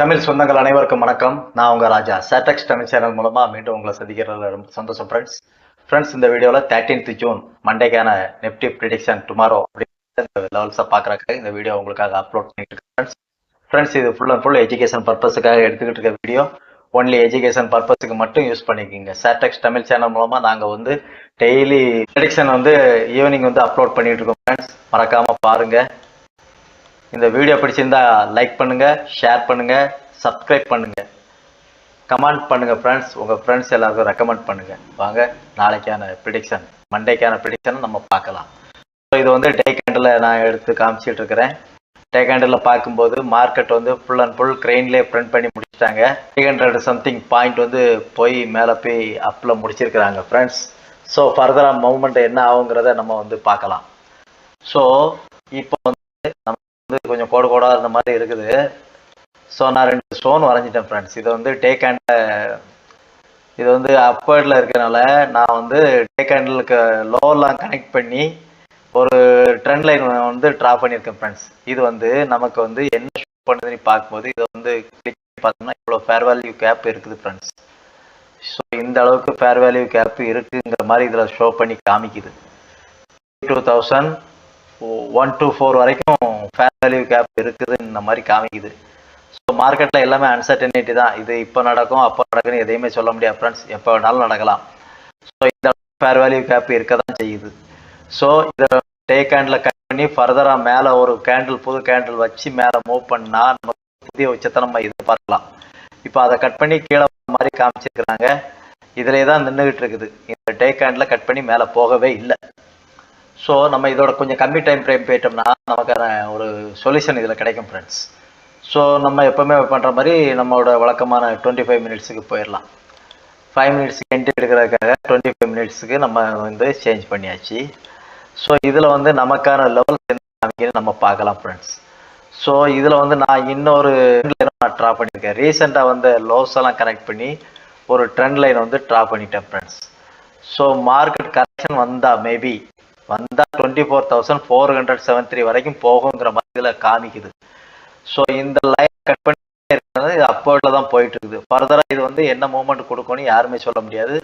தமிழ் சொந்தங்கள் அனைவருக்கும் வணக்கம். நான் உங்க ராஜா. சாட்டெக்ஸ் தமிழ் சேனல் மூலமா மீண்டும் உங்களை சந்திக்கிறதுல ரொம்ப சந்தோஷம் ஃப்ரெண்ட்ஸ். இந்த வீடியோவில் 13th ஜூன் மண்டேக்கான நெப்டி ப்ரிடிக்ஷன் டுமாரோ அப்படிங்கிற லெவல்ஸை பார்க்குறக்காக இந்த வீடியோ உங்களுக்காக அப்லோட் பண்ணிட்டு இருக்கேன் ஃப்ரெண்ட்ஸ். இது ஃபுல் அண்ட் ஃபுல் எஜுகேஷன் பர்பஸுக்காக எடுத்துக்கிட்டு இருக்க வீடியோ. ஒன்லி எஜுகேஷன் பர்பஸுக்கு மட்டும் யூஸ் பண்ணிக்கிங்க. சாட்டெக்ஸ் தமிழ் சேனல் மூலமாக நாங்கள் வந்து டெய்லி ப்ரிடிக்ஷன் வந்து ஈவினிங் வந்து அப்லோட் பண்ணிட்டு இருக்கோம் ஃப்ரெண்ட்ஸ். மறக்காமல் பாருங்கள். இந்த வீடியோ பிடிச்சிருந்தா லைக் பண்ணுங்க, ஷேர் பண்ணுங்க, சப்ஸ்கிரைப் பண்ணுங்க, கமெண்ட் பண்ணுங்க ஃப்ரெண்ட்ஸ். உங்க ஃப்ரெண்ட்ஸ் எல்லாருக்கும் ரெக்கமெண்ட் பண்ணுங்க. வாங்க நாளைக்கான ப்ரிடிக்ஷன், மண்டேக்கான ப்ரிடிக்ஷன் நம்ம பார்க்கலாம். இது வந்து டே கேண்டில் நான் எடுத்து காமிச்சிட்டு இருக்கிறேன். டே கேண்டில் பார்க்கும்போது மார்க்கெட் வந்து ஃபுல் அண்ட் ஃபுல் கிரெயின்லேயே பிரிண்ட் பண்ணி முடிச்சிட்டாங்க. 300 சம்திங் பாயிண்ட் வந்து போய் மேலே போய் அப்பில் முடிச்சிருக்கிறாங்க ஃப்ரெண்ட்ஸ். ஸோ ஃபர்தராக மூவ்மெண்ட் என்ன ஆகுங்கிறத நம்ம வந்து பார்க்கலாம். ஸோ இப்போ வந்து நம்ம வந்து கொஞ்சம் கோடு கோடாக இருந்த மாதிரி இருக்குது. ஸோ நான் 2 ஸ்டோன் வரைஞ்சிட்டேன் ஃப்ரெண்ட்ஸ். இது வந்து டே கேண்டில், இது வந்து அப்பர்டில் இருக்கிறனால நான் வந்து டே கேண்டிலுக்கு லோவெல்லாம் கனெக்ட் பண்ணி ஒரு ட்ரெண்ட் லைன் வந்து ட்ரா பண்ணியிருக்கேன் ஃப்ரெண்ட்ஸ். இது வந்து நமக்கு வந்து என்ன ஷோ பண்ணுதுன்னு பார்க்கும்போது இதை வந்து கிளிக் பண்ணி பார்த்தோம்னா இவ்வளோ ஃபேர் வேல்யூ கேப் இருக்குது ஃப்ரெண்ட்ஸ். ஸோ இந்த அளவுக்கு ஃபேர் வேல்யூ கேப் இருக்குங்கிற மாதிரி இதில் ஷோ பண்ணி காமிக்குது. 2124 வரைக்கும் ஃபேர் வேல்யூ கேப் இருக்குது இந்த மாதிரி காமிக்குது. ஸோ மார்க்கெட்டில் எல்லாமே அன்சர்டனிட்டி தான். இது இப்போ நடக்கும் அப்போ நடக்குன்னு எதையுமே சொல்ல முடியாது ஃப்ரெண்ட்ஸ். எப்போ வேணாலும் நடக்கலாம். ஸோ இந்த ஃபேர் வேல்யூ கேப் இருக்க தான் செய்யுது. ஸோ இதை டே கேண்டில் கட் பண்ணி ஃபர்தராக மேலே ஒரு கேண்டில், புது கேண்டில் வச்சு மேலே மூவ் பண்ணால் நமக்கு புதிய உச்சத்தை நம்ம எதிர்பார்க்கலாம். இப்போ அதை கட் பண்ணி கீழே மாதிரி காமிச்சிருக்கிறாங்க. இதிலே தான் நின்றுகிட்டு இருக்குது. இந்த டே கேண்டில் கட் பண்ணி மேலே போகவே இல்லை. ஸோ நம்ம இதோட கொஞ்சம் கம்மி டைம் ஃப்ரேம் போயிட்டோம்னா நமக்கான ஒரு சொல்யூஷன் இதில் கிடைக்கும் ஃப்ரெண்ட்ஸ். ஸோ நம்ம எப்போவுமே பண்ணுற மாதிரி நம்மளோட வழக்கமான 25 மினிட்ஸுக்கு போயிடலாம். 5 மினிட்ஸுக்கு என்ட்ரி எடுக்கிறதுக்காக 25 மினிட்ஸுக்கு நம்ம வந்து சேஞ்ச் பண்ணியாச்சு. ஸோ இதில் வந்து நமக்கான லெவல்ஸ் என்ன நம்ம பார்க்கலாம் ஃப்ரெண்ட்ஸ். ஸோ இதில் வந்து நான் இன்னொரு நான் ட்ரா பண்ணியிருக்கேன். ரீசெண்டாக வந்து லோஸ் எல்லாம் கனெக்ட் பண்ணி ஒரு ட்ரெண்ட் லைன் வந்து ட்ரா பண்ணிட்டேன் ஃப்ரெண்ட்ஸ். ஸோ மார்க்கெட் கரெக்ஷன் வந்தால் மேபி வந்தால் 24,473 வரைக்கும் போகுங்கிற மாதிரி இதில் காமிக்குது. ஸோ இந்த லைன் கட் பண்ணி இருக்கிறது இது அப்போர்டில் தான் போயிட்டு இருக்குது. ஃபர்தராக இது வந்து என்ன மூவ்மெண்ட் கொடுக்கும்னு யாருமே சொல்ல முடியாது.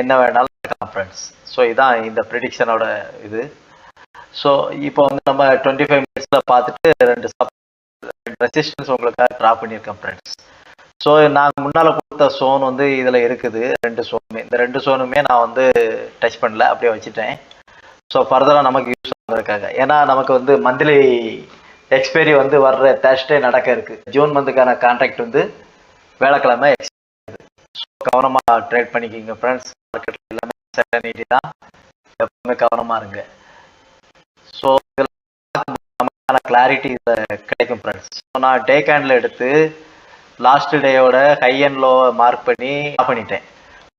என்ன வேணாலும் இருக்கலாம் ஃப்ரெண்ட்ஸ். ஸோ இதான் இந்த ப்ரிடிக்ஷனோட இது. ஸோ இப்போ வந்து நம்ம 25 மினிட்ஸில் பார்த்துட்டு 2 ரெசிஸ்டன்ஸ் உங்களுக்காக ட்ரா பண்ணியிருக்கேன் ஃப்ரெண்ட்ஸ். ஸோ நான் முன்னால் கொடுத்த சோன் வந்து இதில் இருக்குது. 2 சோனுமே, இந்த 2 சோனுமே நான் வந்து டச் பண்ணல, அப்படியே வச்சுட்டேன். ஸோ ஃபர்தராக நமக்கு யூஸ் ஆகிறதுக்காக, ஏன்னா நமக்கு வந்து மந்த்லி எக்ஸ்பைரி வந்து வர்ற தேர்ஸ்டே நடக்க இருக்கு. ஜூன் மந்த்துக்கான கான்ட்ராக்ட் வந்து வேலைக்கிழமை ஸோ கவனமாக ட்ரேட் பண்ணிக்கிங்க ஃப்ரெண்ட்ஸ். மார்க்கெட்டில் எல்லாமே சர்டனிட்டி தான், எப்பவுமே கவனமாக இருங்க. ஸோ இதில் நமக்கான கிளாரிட்டி இதில் கிடைக்கும் ஃப்ரெண்ட்ஸ். ஸோ நான் டே கேண்டில் எடுத்து லாஸ்ட் டேயோட ஹை அண்ட் லோ மார்க் பண்ணி ஆஃப் பண்ணிட்டேன்.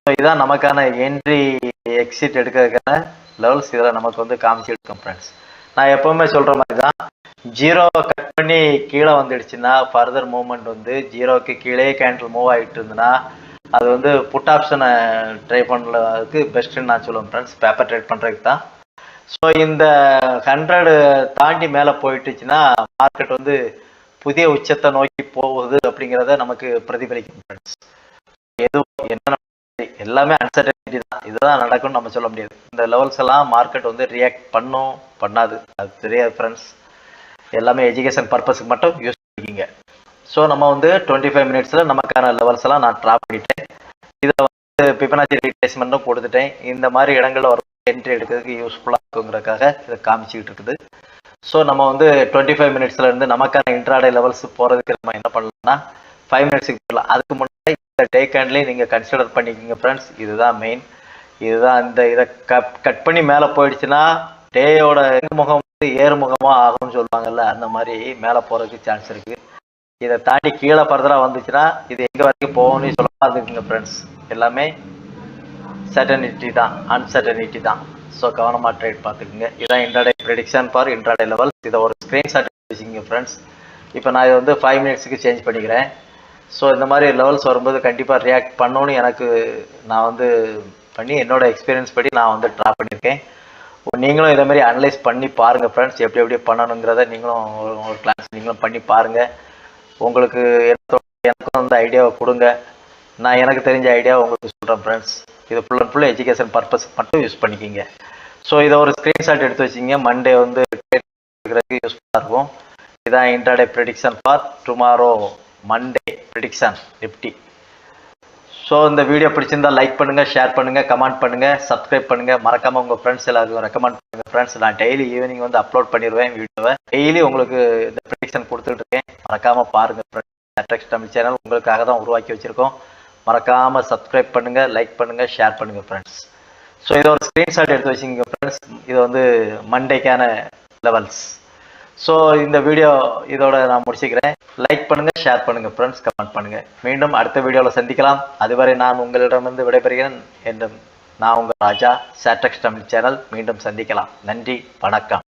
ஸோ இதுதான் நமக்கான என்ட்ரி எக்ஸிட் எடுக்கிறதுக்கான லெவல்ஸ் இதில் நமக்கு வந்து காமிச்சிருக்கோம் ஃப்ரெண்ட்ஸ். நான் எப்போவுமே சொல்கிற மாதிரி தான், ஜீரோவை கட் பண்ணி கீழே வந்துடுச்சுன்னா ஃபர்தர் மூவ்மெண்ட் வந்து ஜீரோவுக்கு கீழே கேண்டில் மூவ் ஆகிட்டு இருந்துன்னா அது வந்து புட் ஆப்ஷனை ட்ரை பண்ணுறதுக்கு பெஸ்ட்டுன்னு நான் சொல்லுவேன் ஃப்ரெண்ட்ஸ், பேப்பர் ட்ரேட் பண்ணுறதுக்கு தான். ஸோ இந்த 100 தாண்டி மேலே போயிட்டுச்சுன்னா மார்க்கெட் வந்து புதிய உச்சத்தை நோக்கி போகுது அப்படிங்கிறத நமக்கு பிரதிபலிக்கும் ஃப்ரெண்ட்ஸ். எதுவும் என்ன எல்லாமே அன்சர்டனிட்டி தான், இதுதான் நடக்கும்னு நம்ம சொல்ல முடியாது. இந்த லெவல்ஸ் எல்லாம் மார்க்கெட் வந்து ரியாக்ட் பண்ணும் பண்ணாது அது தெரியாது ஃப்ரெண்ட்ஸ். எல்லாமே எஜுகேஷன் பர்பஸுக்கு மட்டும் யூஸ் பண்ணிக்கிங்க. ஸோ நம்ம வந்து 25 மினிட்ஸில் நமக்கான லெவல்ஸ் எல்லாம் நான் ட்ரா பண்ணிட்டேன். இதை வந்து பிபனாச்சி ரீப்ளேஸ்மெண்ட்டும் கொடுத்துட்டேன். இந்த மாதிரி இடங்களில் வர என்ட்ரி எடுக்கிறதுக்கு யூஸ்ஃபுல்லாக இருக்குங்கிறதுக்காக இதை காமிச்சிக்கிட்டு இருக்குது. ஸோ நம்ம வந்து 25 மினிட்ஸில் இருந்து நமக்கான இன்ட்ராடே லெவல்ஸ் போகிறதுக்கு நம்ம என்ன பண்ணலாம்னா 5 மினிட்ஸுக்கு போகலாம். அதுக்கு முன்னாடி இந்த டே கேண்ட்லேயும் நீங்கள் கன்சிடர் பண்ணிக்கிங்க ஃப்ரெண்ட்ஸ். இதுதான் மெயின். இதுதான் இந்த இதை கட் பண்ணி மேலே போயிடுச்சுன்னா டேயோட முகம் வந்து ஏறுமுகமாக ஆகும்னு சொல்லுவாங்கல்ல, அந்த மாதிரி மேலே போகிறதுக்கு சான்ஸ் இருக்குது. இதை தாண்டி கீழே ஃபர்தராக வந்துச்சுன்னா இது எங்கே வரைக்கும் போகணும்னு சொல்லலாம் இருக்குங்க ஃப்ரெண்ட்ஸ். எல்லாமே சர்டனிட்டி தான், அன்சர்டனிட்டி தான். ஸோ கவனமாக ட்ரேட் பார்த்துக்குங்க. இதான் intraday prediction for intraday levels. இதை ஒரு ஸ்க்ரீன்ஷாட் வச்சுக்கிங்க ஃப்ரெண்ட்ஸ். இப்போ நான் இதை வந்து 5 மினிட்ஸுக்கு சேஞ்ச் பண்ணிக்கிறேன். ஸோ இந்த மாதிரி லெவல்ஸ் வரும்போது கண்டிப்பாக ரியாக்ட் பண்ணணும்னு எனக்கு நான் வந்து பண்ணி என்னோட எக்ஸ்பீரியன்ஸ் படி நான் வந்து ட்ரா பண்ணியிருக்கேன். நீங்களும் இதே மாதிரி அனலைஸ் பண்ணி பாருங்கள் ஃப்ரெண்ட்ஸ். எப்படி எப்படி பண்ணணுங்கிறத நீங்களும் ஒரு கிளாஸ் நீங்களும் பண்ணி பாருங்கள். உங்களுக்கு எனக்கும் அந்த ஐடியாவை கொடுங்க. நான் எனக்கு தெரிஞ்ச ஐடியாவை உங்களுக்கு சொல்கிறேன் ஃப்ரெண்ட்ஸ். இது full and full education purpose மட்டும் யூஸ் பண்ணிக்கிங்க. ஸோ இதை ஒரு ஸ்க்ரீன்ஷாட் எடுத்து வச்சிங்க. மண்டே வந்து யூஸ்ஃபுல்லாக இருக்கும். இதான் intraday prediction for tomorrow Monday prediction Nifty. So இந்த வீடியோ பிடிச்சிருந்தா லைக் பண்ணுங்கள், ஷேர் பண்ணுங்கள், கமெண்ட் பண்ணுங்கள், சப்ஸ்கிரைப் பண்ணுங்கள். மறக்காமல் உங்கள் ஃப்ரெண்ட்ஸ் எல்லாருக்கும் ரெக்கமெண்ட் பண்ணுங்கள் ஃப்ரெண்ட்ஸ். நான் டெய்லி ஈவினிங் வந்து அப்லோட் பண்ணிடுவேன் வீடியோவை. டெய்லி உங்களுக்கு இந்த ப்ரெடிக்ஷன் கொடுத்துட்டு இருக்கேன். மறக்காமல் பாருங்கள் ஃப்ரெண்ட்ஸ். சாட்ரக்ஸ் தமிழ் சேனல் உங்களுக்காக தான் உருவாக்கி வச்சுருக்கோம். மறக்காமல் சப்ஸ்கிரைப் பண்ணுங்கள், லைக் பண்ணுங்கள், ஷேர் பண்ணுங்கள் ஃப்ரெண்ட்ஸ். ஸோ இதை ஒரு ஸ்க்ரீன்ஷாட் எடுத்து வச்சுங்க ஃப்ரெண்ட்ஸ். இது வந்து மண்டேக்கான லெவல்ஸ். ஸோ இந்த வீடியோ இதோட நான் முடிச்சுக்கிறேன். லைக் பண்ணுங்கள், ஷேர் பண்ணுங்கள் ஃப்ரெண்ட்ஸ், கமெண்ட் பண்ணுங்கள். மீண்டும் அடுத்த வீடியோவில் சந்திக்கலாம். அதுவரை நான் உங்களிடமிருந்து விடைபெறுகிறேன். நான் உங்கள் ராஜா, சாட்ரக்ஸ் தமிழ் சேனல். மீண்டும் சந்திக்கலாம். நன்றி, வணக்கம்.